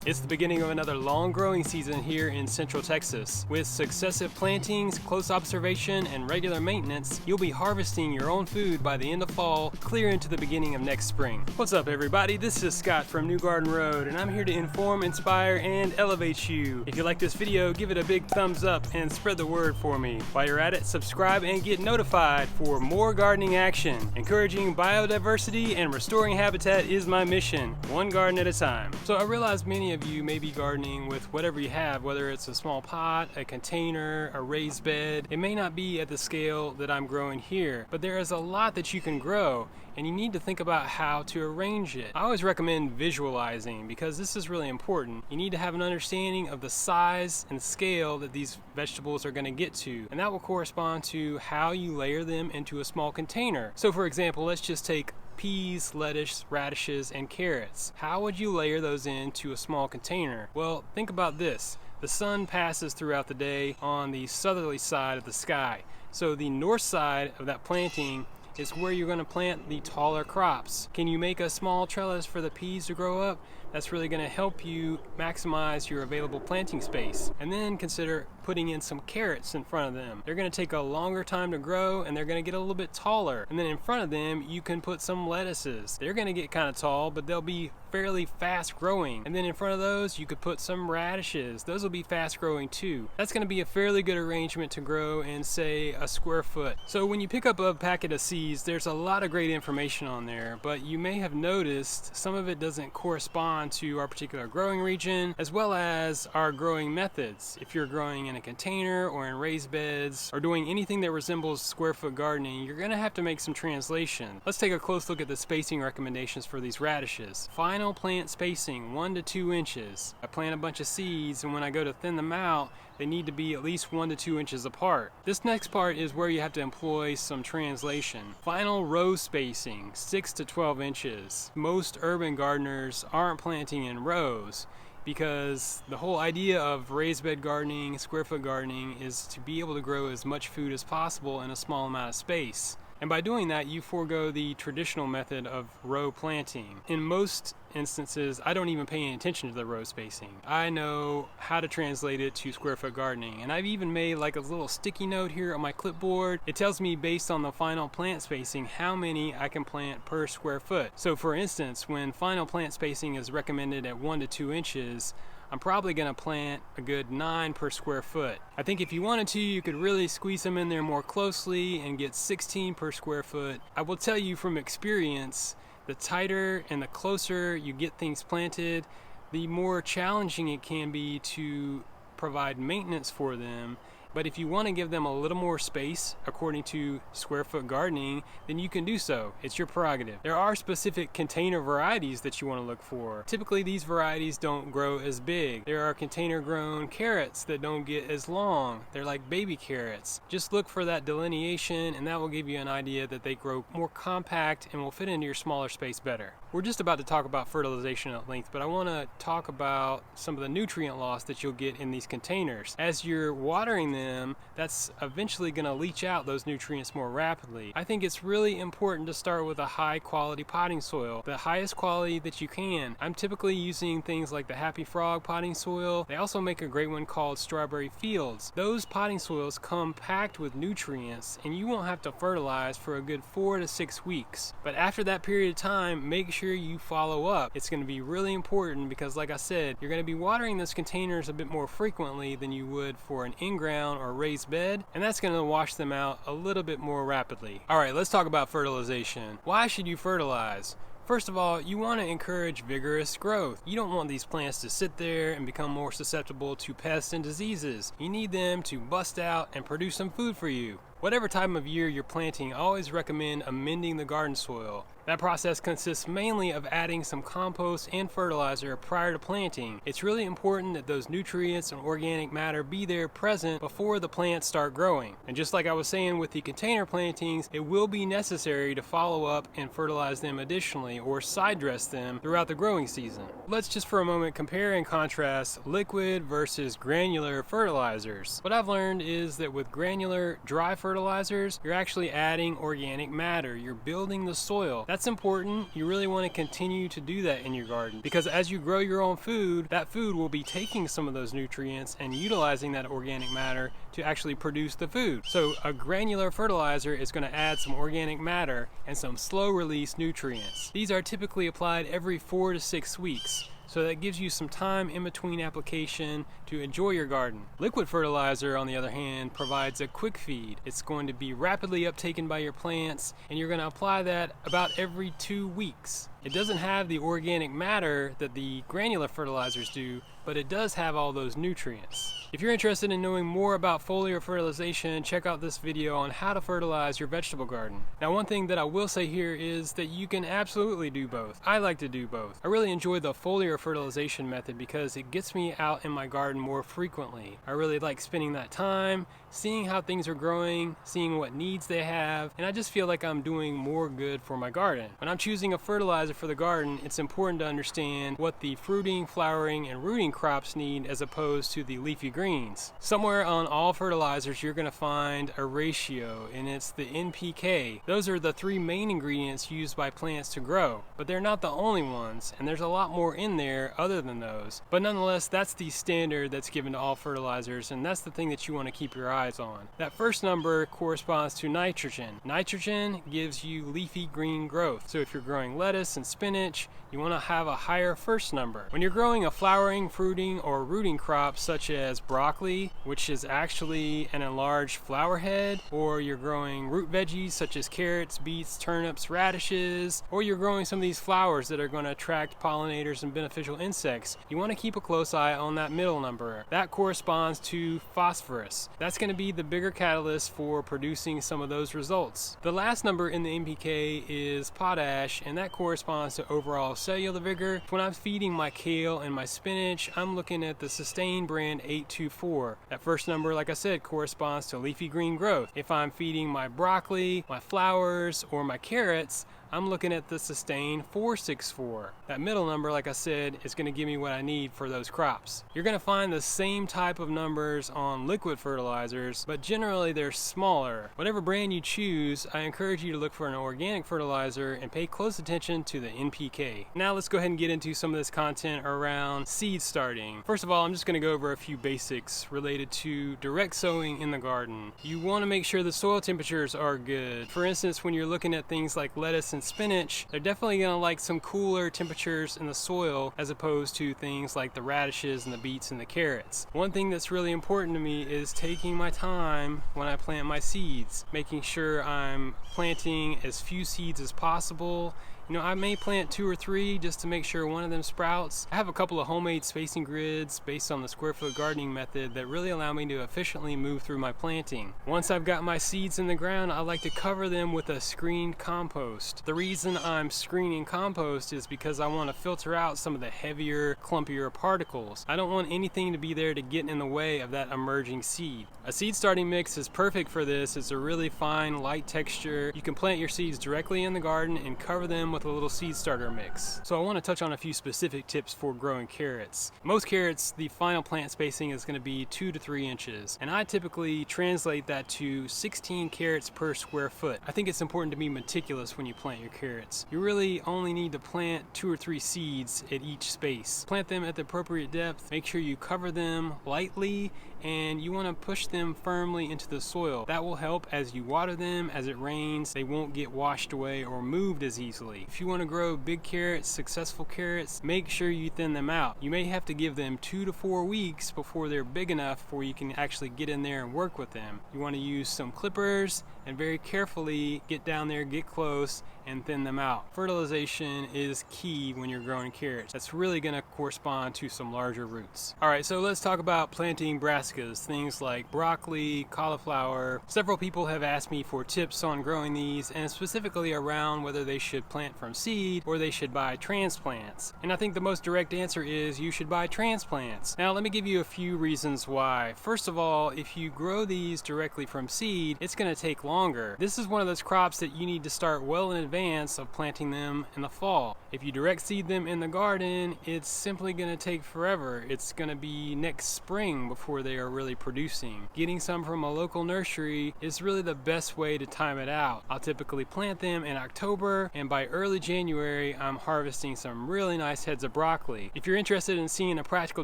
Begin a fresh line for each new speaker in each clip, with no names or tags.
It's the beginning of another long growing season here in Central Texas. With successive plantings, close observation, and regular maintenance, you'll be harvesting your own food by the end of fall, clear into the beginning of next spring. What's up everybody, this is Scott from New Garden Road, and I'm here to inform, inspire, and elevate you. If you like this video, give it a big thumbs up and spread the word for me. While you're at it, subscribe and get notified for more gardening action. Encouraging biodiversity and restoring habitat is my mission, one garden at a time. So I realize many of you may be gardening with whatever you have, whether it's a small pot, a container, a raised bed. It may not be at the scale that I'm growing here, but there is a lot that you can grow, and you need to think about how to arrange it. I always recommend visualizing because this is really important. You need to have an understanding of the size and scale that these vegetables are going to get to, and that will correspond to how you layer them into a small container. So for example, let's just take peas, lettuce, radishes, and carrots. How would you layer those into a small container? Well, think about this. The sun passes throughout the day on the southerly side of the sky. So the north side of that planting is where you're going to plant the taller crops. Can you make a small trellis for the peas to grow up? That's really going to help you maximize your available planting space. And then consider putting in some carrots in front of them. They're going to take a longer time to grow and they're going to get a little bit taller. And then in front of them you can put some lettuces. They're going to get kind of tall, but they'll be fairly fast growing. And then in front of those you could put some radishes. Those will be fast growing too. That's going to be a fairly good arrangement to grow in, say, a square foot. So when you pick up a packet of seeds, there's a lot of great information on there, but you may have noticed some of it doesn't correspond to our particular growing region, as well as our growing methods. If you're growing in a container or in raised beds or doing anything that resembles square foot gardening, you're going to have to make some translation. Let's take a close look at the spacing recommendations for these radishes. Final plant spacing 1 to 2 inches. I plant a bunch of seeds, and when I go to thin them out, they need to be at least 1 to 2 inches apart. This next part is where you have to employ some translation. Final row spacing 6 to 12 inches. Most urban gardeners aren't planting in rows because the whole idea of raised bed gardening, square foot gardening, is to be able to grow as much food as possible in a small amount of space. And by doing that, you forego the traditional method of row planting. In most instances, I don't even pay any attention to the row spacing. I know how to translate it to square foot gardening, and I've even made like a little sticky note here on my clipboard. It tells me based on the final plant spacing how many I can plant per square foot. So for instance, when final plant spacing is recommended at 1 to 2 inches, I'm probably going to plant a good 9 per square foot. I think if you wanted to, you could really squeeze them in there more closely and get 16 per square foot. I will tell you from experience, the tighter and the closer you get things planted, the more challenging it can be to provide maintenance for them. But if you want to give them a little more space according to square foot gardening, then you can do so. It's your prerogative. There are specific container varieties that you want to look for. Typically these varieties don't grow as big. There are container grown carrots that don't get as long. They're like baby carrots. Just look for that delineation, and that will give you an idea that they grow more compact and will fit into your smaller space better. We're just about to talk about fertilization at length, but I want to talk about some of the nutrient loss that you'll get in these containers. As you're watering them, that's eventually going to leach out those nutrients more rapidly. I think it's really important to start with a high quality potting soil, the highest quality that you can. I'm typically using things like the Happy Frog potting soil. They also make a great one called Strawberry Fields. Those potting soils come packed with nutrients, and you won't have to fertilize for a good 4 to 6 weeks. But after that period of time, make sure you follow up. It's going to be really important because, like I said, you're going to be watering those containers a bit more frequently than you would for an in-ground or raised bed, and that's going to wash them out a little bit more rapidly. Alright, let's talk about fertilization. Why should you fertilize? First of all, you want to encourage vigorous growth. You don't want these plants to sit there and become more susceptible to pests and diseases. You need them to bust out and produce some food for you. Whatever time of year you're planting, I always recommend amending the garden soil. That process consists mainly of adding some compost and fertilizer prior to planting. It's really important that those nutrients and organic matter be there present before the plants start growing. And just like I was saying with the container plantings, it will be necessary to follow up and fertilize them additionally or side dress them throughout the growing season. Let's just for a moment compare and contrast liquid versus granular fertilizers. What I've learned is that with granular dry fertilizers, fertilizers, you're actually adding organic matter. You're building the soil. That's important. You really want to continue to do that in your garden, because as you grow your own food, that food will be taking some of those nutrients and utilizing that organic matter to actually produce the food. So a granular fertilizer is going to add some organic matter and some slow release nutrients. These are typically applied every 4 to 6 weeks. So that gives you some time in between application to enjoy your garden. Liquid fertilizer, on the other hand, provides a quick feed. It's going to be rapidly uptaken by your plants, and you're going to apply that about every 2 weeks. It doesn't have the organic matter that the granular fertilizers do, but it does have all those nutrients. If you're interested in knowing more about foliar fertilization, check out this video on how to fertilize your vegetable garden. Now, one thing that I will say here is that you can absolutely do both. I like to do both. I really enjoy the foliar fertilization method because it gets me out in my garden more frequently. I really like spending that time, seeing how things are growing, seeing what needs they have, and I just feel like I'm doing more good for my garden. When I'm choosing a fertilizer for the garden, it's important to understand what the fruiting, flowering, and rooting crops need as opposed to the leafy greens. Somewhere on all fertilizers you're going to find a ratio, and it's the NPK. Those are the 3 main ingredients used by plants to grow, but they're not the only ones, and there's a lot more in there other than those. But nonetheless, that's the standard that's given to all fertilizers, and that's the thing that you want to keep your eyes on. That first number corresponds to nitrogen. Nitrogen gives you leafy green growth. So if you're growing lettuce and spinach, you want to have a higher first number. When you're growing a flowering, fruiting, or rooting crop such as broccoli, which is actually an enlarged flower head, or you're growing root veggies such as carrots, beets, turnips, radishes, or you're growing some of these flowers that are going to attract pollinators and beneficial insects, you want to keep a close eye on that middle number. That corresponds to phosphorus. That's going to be the bigger catalyst for producing some of those results. The last number in the NPK is potash, and that corresponds to overall cellular vigor. When I'm feeding my kale and my spinach, I'm looking at the Sustain brand 824. That first number, like I said, corresponds to leafy green growth. If I'm feeding my broccoli, my flowers, or my carrots, I'm looking at the Sustain 464. That middle number, like I said, is going to give me what I need for those crops. You're going to find the same type of numbers on liquid fertilizers, but generally they're smaller. Whatever brand you choose, I encourage you to look for an organic fertilizer and pay close attention to the NPK. Now let's go ahead and get into some of this content around seed starting. First of all, I'm just going to go over a few basics related to direct sowing in the garden. You want to make sure the soil temperatures are good. For instance, when you're looking at things like lettuce and spinach, they're definitely going to like some cooler temperatures in the soil as opposed to things like the radishes and the beets and the carrots. One thing that's really important to me is taking my time when I plant my seeds, making sure I'm planting as few seeds as possible. You know, I may plant 2 or 3 just to make sure one of them sprouts. I have a couple of homemade spacing grids based on the square foot gardening method that really allow me to efficiently move through my planting. Once I've got my seeds in the ground, I like to cover them with a screened compost. The reason I'm screening compost is because I want to filter out some of the heavier, clumpier particles. I don't want anything to be there to get in the way of that emerging seed. A seed starting mix is perfect for this. It's a really fine, light texture. You can plant your seeds directly in the garden and cover them with a little seed starter mix. So I want to touch on a few specific tips for growing carrots. Most carrots, the final plant spacing is going to be 2 to 3 inches, and I typically translate that to 16 carrots per square foot. I think it's important to be meticulous when you plant your carrots. You really only need to plant 2 or 3 seeds at each space. Plant them at the appropriate depth. Make sure you cover them lightly, and you want to push them firmly into the soil. That will help as you water them. As it rains, they won't get washed away or moved as easily. If you want to grow big carrots, successful carrots, make sure you thin them out. You may have to give them 2 to 4 weeks before they're big enough where you can actually get in there and work with them. You want to use some clippers and very carefully get down there, get close, and thin them out. Fertilization is key when you're growing carrots. That's really going to correspond to some larger roots. Alright, so let's talk about planting brassicas, things like broccoli, cauliflower. Several people have asked me for tips on growing these, and specifically around whether they should plant from seed or they should buy transplants. And I think the most direct answer is you should buy transplants. Now let me give you a few reasons why. First of all, if you grow these directly from seed, it's going to take longer. This is one of those crops that you need to start well in advance advance of planting them in the fall. If you direct seed them in the garden, it's simply going to take forever. It's going to be next spring before they are really producing. Getting some from a local nursery is really the best way to time it out. I'll typically plant them in October, and by early January I'm harvesting some really nice heads of broccoli. If you're interested in seeing a practical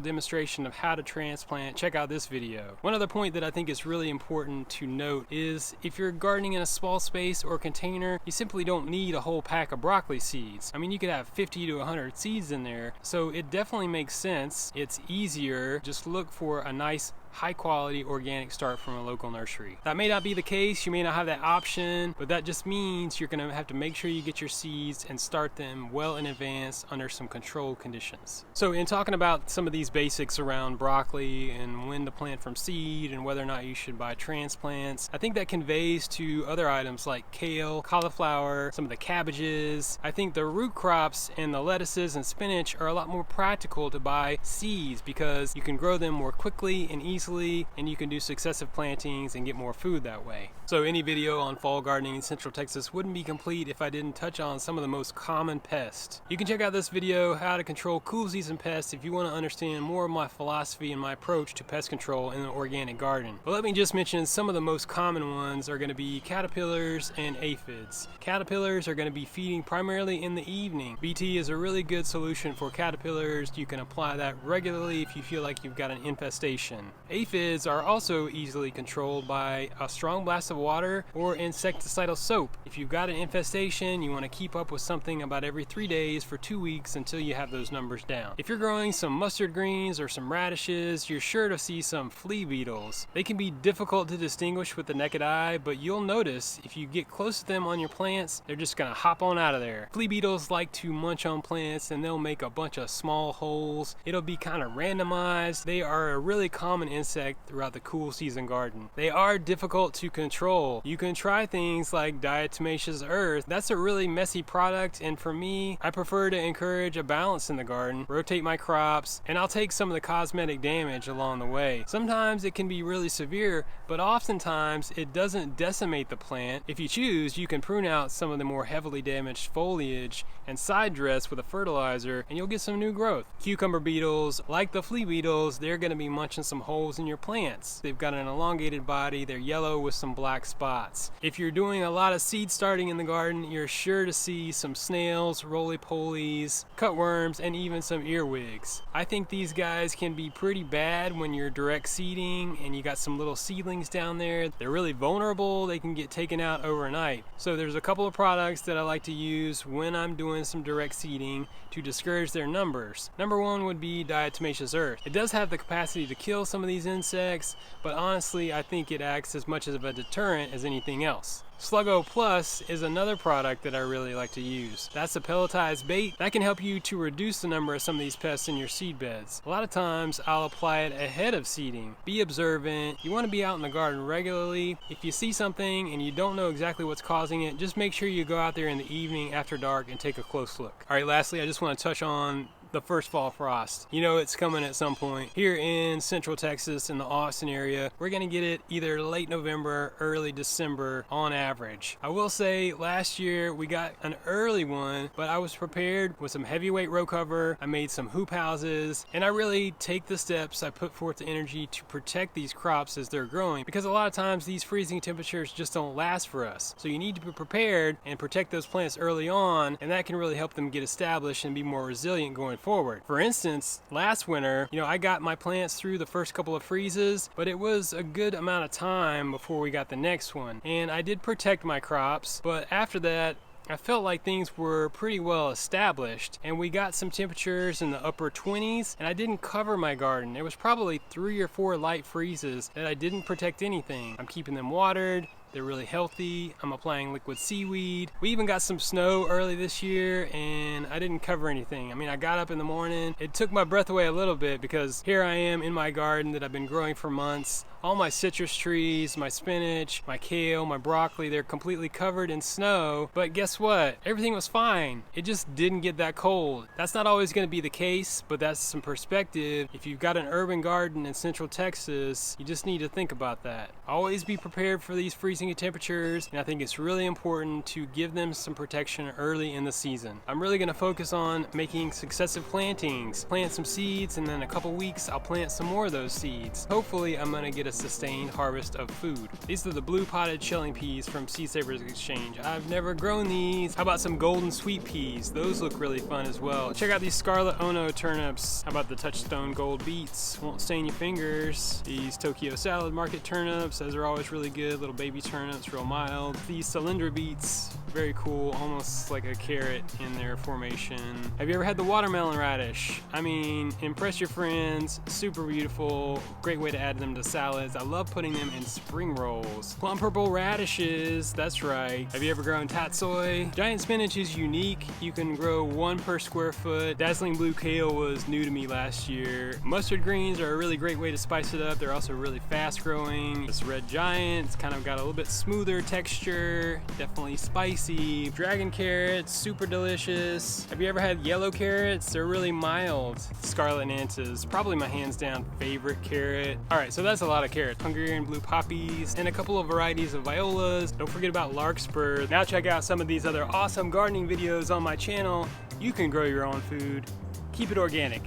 demonstration of how to transplant, check out this video. One other point that I think is really important to note is if you're gardening in a small space or container, you simply don't need a whole pack of broccoli seeds. I mean, you could have 50 to 100 seeds in there, so it definitely makes sense. It's easier. Just look for a nice high quality organic start from a local nursery. That may not be the case, you may not have that option, but that just means you're gonna have to make sure you get your seeds and start them well in advance under some controlled conditions. So in talking about some of these basics around broccoli and when to plant from seed and whether or not you should buy transplants, I think that conveys to other items like kale, cauliflower, some of the cabbages. I think the root crops and the lettuces and spinach are a lot more practical to buy seeds because you can grow them more quickly and easily, and you can do successive plantings and get more food that way. So any video on fall gardening in Central Texas wouldn't be complete if I didn't touch on some of the most common pests. You can check out this video, how to control cool season pests, if you want to understand more of my philosophy and my approach to pest control in an organic garden. But let me just mention some of the most common ones are going to be caterpillars and aphids. Caterpillars are going to be feeding primarily in the evening. BT is a really good solution for caterpillars. You can apply that regularly if you feel like you've got an infestation. Aphids are also easily controlled by a strong blast of water or insecticidal soap. If you've got an infestation, you want to keep up with something about every 3 days for 2 weeks until you have those numbers down. If you're growing some mustard greens or some radishes, you're sure to see some flea beetles. They can be difficult to distinguish with the naked eye, but you'll notice if you get close to them on your plants, they're just gonna hop on out of there. Flea beetles like to munch on plants and they'll make a bunch of small holes. It'll be kind of randomized. They are a really common insect throughout the cool season garden. They are difficult to control. You can try things like diatomaceous earth. That's a really messy product, and for me, I prefer to encourage a balance in the garden, rotate my crops, and I'll take some of the cosmetic damage along the way. Sometimes it can be really severe, but oftentimes it doesn't decimate the plant. If you choose, you can prune out some of the more heavily damaged foliage and side dress with a fertilizer, and you'll get some new growth. Cucumber beetles, like the flea beetles, they're going to be munching some holes in your plants. They've got an elongated body, they're yellow with some black spots. If you're doing a lot of seed starting in the garden, you're sure to see some snails, roly-polies, cutworms, and even some earwigs. I think these guys can be pretty bad when you're direct seeding and you got some little seedlings down there. They're really vulnerable, they can get taken out overnight. So there's a couple of products that I like to use when I'm doing some direct seeding to discourage their numbers. Number one would be diatomaceous earth. It does have the capacity to kill some of these insects, but honestly I think it acts as much of a deterrent as anything else. Sluggo Plus is another product that I really like to use. That's a pelletized bait that can help you to reduce the number of some of these pests in your seed beds. A lot of times I'll apply it ahead of seeding. Be observant. You want to be out in the garden regularly. If you see something and you don't know exactly what's causing it, just make sure you go out there in the evening after dark and take a close look. Alright, lastly, I just want to touch on the first fall frost. You know it's coming at some point. Here in Central Texas, in the Austin area, we're gonna get it either late November, early December on average. I will say last year we got an early one, but I was prepared with some heavyweight row cover. I made some hoop houses, and I really take the steps. I put forth the energy to protect these crops as they're growing, because a lot of times these freezing temperatures just don't last for us. So you need to be prepared and protect those plants early on, and that can really help them get established and be more resilient going forward. For instance, last winter, I got my plants through the first couple of freezes, but it was a good amount of time before we got the next one. And I did protect my crops, but after that, I felt like things were pretty well established, and we got some temperatures in the upper 20s, and I didn't cover my garden. There was probably 3 or 4 light freezes that I didn't protect anything. I'm keeping them watered. They're really healthy. I'm applying liquid seaweed. We even got some snow early this year, and I didn't cover anything. I mean, I got up in the morning. It took my breath away a little bit because here I am in my garden that I've been growing for months. All my citrus trees, my spinach, my kale, my broccoli, they're completely covered in snow. But guess what? Everything was fine. It just didn't get that cold. That's not always going to be the case, but that's some perspective. If you've got an urban garden in Central Texas, you just need to think about that. Always be prepared for these freezing rising temperatures, and I think it's really important to give them some protection early in the season. I'm really going to focus on making successive plantings, plant some seeds, and then in a couple weeks I'll plant some more of those seeds. Hopefully I'm going to get a sustained harvest of food. These are the blue potted shelling peas from Seed Savers Exchange. I've never grown these. How about some golden sweet peas? Those look really fun as well. Check out these Scarlet Ono turnips. How about the Touchstone Gold beets? Won't stain your fingers. These Tokyo Salad Market turnips. Those are always really good. Little baby turnips, real mild. These Cylindra beets. Very cool, almost like a carrot in their formation. Have you ever had the watermelon radish? I mean, impress your friends, super beautiful, great way to add them to salads. I love putting them in spring rolls. Plum purple radishes, that's right. Have you ever grown tatsoi? Giant spinach is unique. You can grow 1 per square foot. Dazzling blue kale was new to me last year. Mustard greens are a really great way to spice it up. They're also really fast growing. This red giant, it's kind of got a little bit smoother texture, definitely spicy. Dragon carrots, super delicious. Have you ever had yellow carrots? They're really mild. Scarlet Nantas, probably my hands down favorite carrot. All right, so that's a lot of carrots. Hungarian blue poppies and a couple of varieties of violas. Don't forget about larkspur. Now check out some of these other awesome gardening videos on my channel. You can grow your own food. Keep it organic.